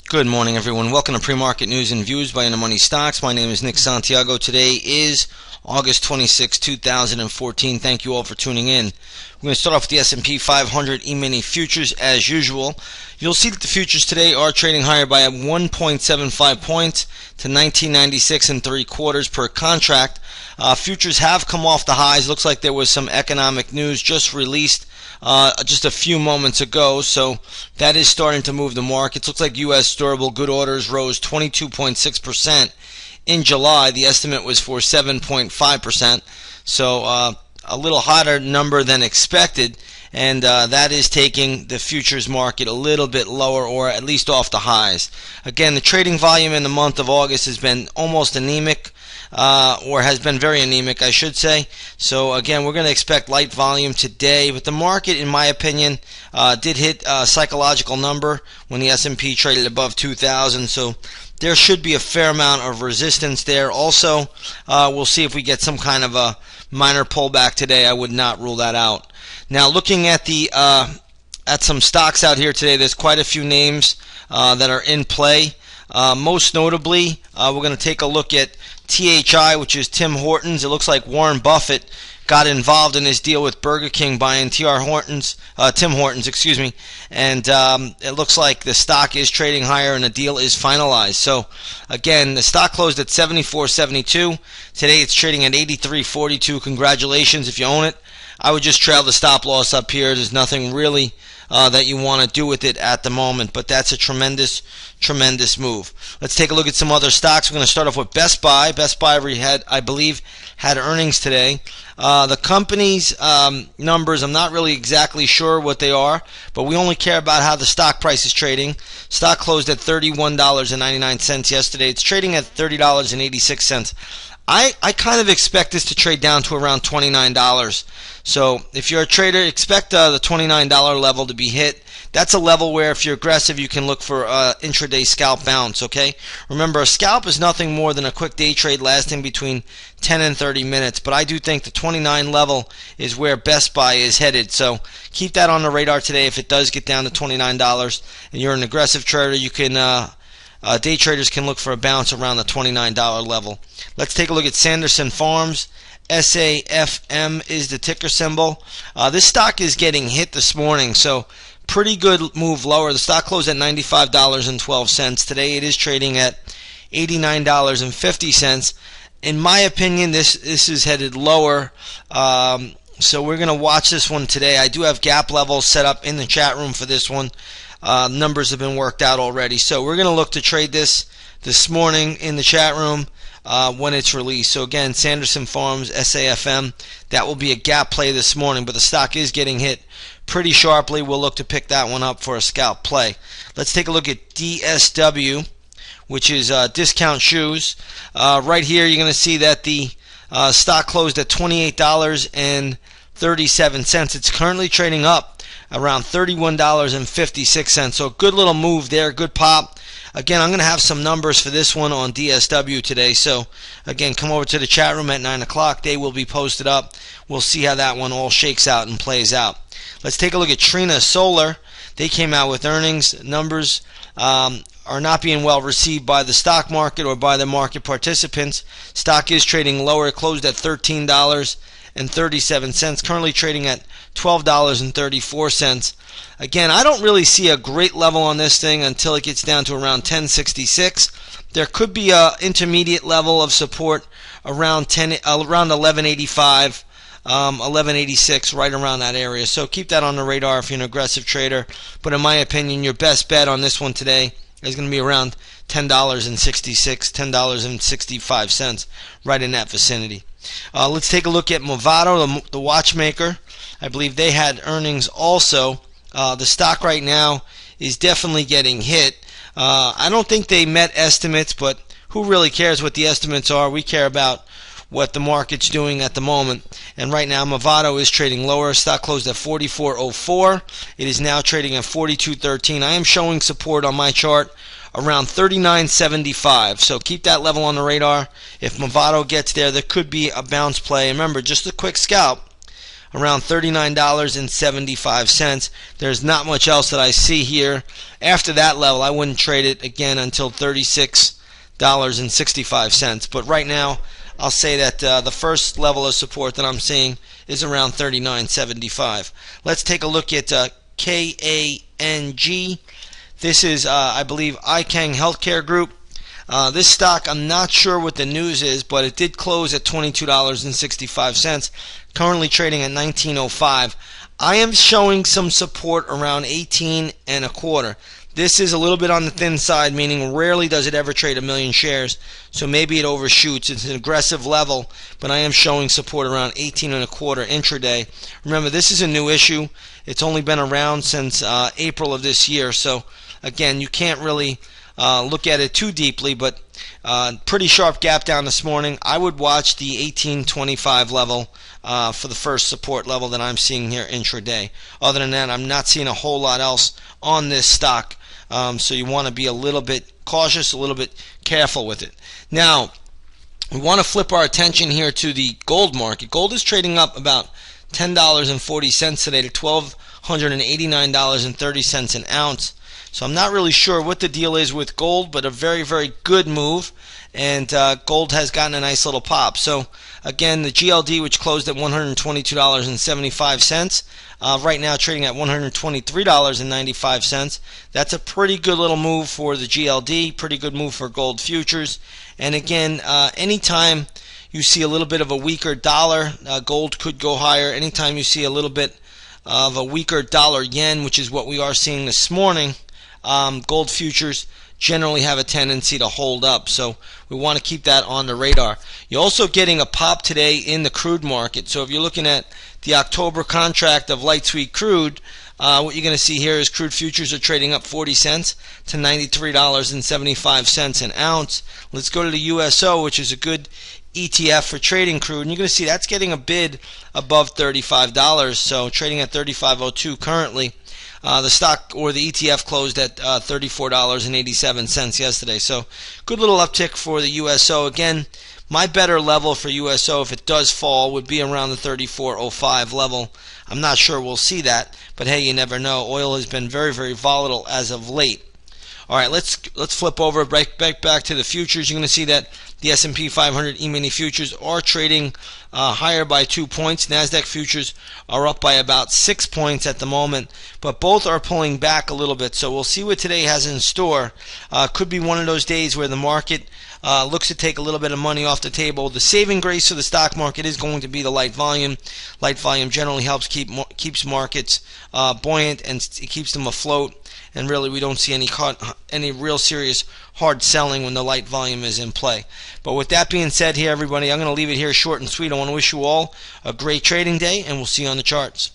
Good morning, everyone. Welcome to Pre-Market News and Views by In the Money Stocks. My name is Nick Santiago. Today is August 26, 2014. Thank you all for tuning in. We're going to start off with the S&P 500 E-mini futures as usual. You'll see that the futures today are trading higher by 1.75 points to 1996 and 3/4 per contract. Futures have come off the highs. Looks like there was some economic news just released just a few moments ago, so that is starting to move the markets. Looks like U.S. durable good orders rose 22.6% in July. The estimate was for 7.5%, so a little hotter number than expected, and that is taking the futures market a little bit lower, or at least off the highs. Again, the trading volume in the month of August has been almost anemic, or has been very anemic, I should say. So again, we're going to expect light volume today, but the market, in my opinion, did hit a psychological number when the S&P traded above 2,000, so there should be a fair amount of resistance there. Also, we'll see if we get some kind of a minor pullback today. I would not rule that out. Now, looking at the at some stocks out here today, there's quite a few names that are in play. Most notably, we're going to take a look at THI, which is Tim Hortons. It looks like Warren Buffett got involved in his deal with Burger King buying Tim Hortons, and it looks like the stock is trading higher and the deal is finalized. So again, the stock closed at $74.72. Today it's trading at $83.42. Congratulations if you own it. I would just trail the stop loss up here. There's nothing really that you want to do with it at the moment, but that's a tremendous move. Let's take a look at some other stocks. We're going to start off with Best Buy. Best Buy, I believe, had earnings today. The company's numbers, I'm not really exactly sure what they are, but we only care about how the stock price is trading. Stock closed at $31.99 yesterday. It's trading at $30.86. I kind of expect this to trade down to around $29. So if you're a trader, expect the $29 level to be hit. That's a level where if you're aggressive, you can look for intraday scalp bounce, okay? Remember, a scalp is nothing more than a quick day trade lasting between 10 and 30 minutes. But I do think the 29 level is where Best Buy is headed. So keep that on the radar today. If it does get down to $29 and you're an aggressive trader, you can day traders can look for a bounce around the $29 level. Let's take a look at Sanderson Farms. SAFM is the ticker symbol. This stock is getting hit this morning, so pretty good move lower. The stock closed at $95.12. Today it is trading at $89.50. In my opinion, this is headed lower. So we're going to watch this one today. I do have gap levels set up in the chat room for this one. Numbers have been worked out already. So we're going to look to trade this morning in the chat room when it's released. So again, Sanderson Farms, SAFM, that will be a gap play this morning, but the stock is getting hit pretty sharply. We'll look to pick that one up for a scalp play. Let's take a look at DSW, which is Discount Shoes. Right here, you're going to see that the stock closed at $28.37. It's currently trading up around $31.56. So good little move there, good pop. Again, I'm going to have some numbers for this one on DSW today. So again, come over to the chat room at 9 o'clock. They will be posted up. We'll see how that one all shakes out and plays out. Let's take a look at Trina Solar. They came out with earnings. Numbers are not being well received by the stock market or by the market participants. Stock is trading lower. It closed at $13.37. Currently trading at $12.34. Again, I don't really see a great level on this thing until it gets down to around 1066. There could be a intermediate level of support around 1185, 1186, right around that area. So keep that on the radar if you're an aggressive trader. But in my opinion, your best bet on this one today is going to be around $10.66, $10.65, right in that vicinity. Let's take a look at Movado, the watchmaker. I believe they had earnings also. The stock right now is definitely getting hit. I don't think they met estimates, but who really cares what the estimates are? We care about what the market's doing at the moment. And right now, Movado is trading lower. Stock closed at $44.04. It is now trading at $42.13. I am showing support on my chart around $39.75. So keep that level on the radar. If Movado gets there, there could be a bounce play. Remember, just a quick scalp. around $39.75. There's not much else that I see here. After that level, I wouldn't trade it again until $36.65. But right now, I'll say that the first level of support that I'm seeing is around $39.75. Let's take a look at KANG. This is, I believe, iKang Healthcare Group. This stock, I'm not sure what the news is, but it did close at $22.65, currently trading at $19.05. I am showing some support around 18 and a quarter. This is a little bit on the thin side, meaning rarely does it ever trade a million shares, so maybe it overshoots. It's an aggressive level, but I am showing support around 18 and a quarter intraday. Remember, this is a new issue. It's only been around since April of this year, so again, you can't really look at it too deeply, but pretty sharp gap down this morning. I would watch the 18.25 level for the first support level that I'm seeing here intraday. Other than that, I'm not seeing a whole lot else on this stock, so you want to be a little bit cautious, a little bit careful with it. Now, we want to flip our attention here to the gold market. Gold is trading up about $10.40 today to $1,289.30 an ounce. So I'm not really sure what the deal is with gold, but a very, very good move. And gold has gotten a nice little pop. So again, the GLD, which closed at $122.75, right now trading at $123.95. That's a pretty good little move for the GLD, pretty good move for gold futures. And again, anytime you see a little bit of a weaker dollar, gold could go higher. Anytime you see a little bit of a weaker dollar yen, which is what we are seeing this morning, gold futures generally have a tendency to hold up, so we want to keep that on the radar. You're also getting a pop today in the crude market. So if you're looking at the October contract of light sweet crude, what you're going to see here is crude futures are trading up 40 cents to $93.75 an ounce. Let's go to the USO, which is a good ETF for trading crude, and you're going to see that's getting a bid above $35, so trading at $35.02 currently. The stock or the ETF closed at $34.87 yesterday. So good little uptick for the USO. Again, my better level for USO, if it does fall, would be around the $34.05 level. I'm not sure we'll see that, but hey, you never know. Oil has been very, very volatile as of late. All right, let's flip over back to the futures. You're going to see that the S&P 500 E-mini futures are trading higher by 2 points. NASDAQ futures are up by about 6 points at the moment, but both are pulling back a little bit. So we'll see what today has in store. Could be one of those days where the market looks to take a little bit of money off the table. The saving grace for the stock market is going to be the light volume. Light volume generally helps keeps markets buoyant, and it keeps them afloat. And really, we don't see any real serious hard selling when the light volume is in play. But with that being said here, everybody, I'm going to leave it here short and sweet. I want to wish you all a great trading day, and we'll see you on the charts.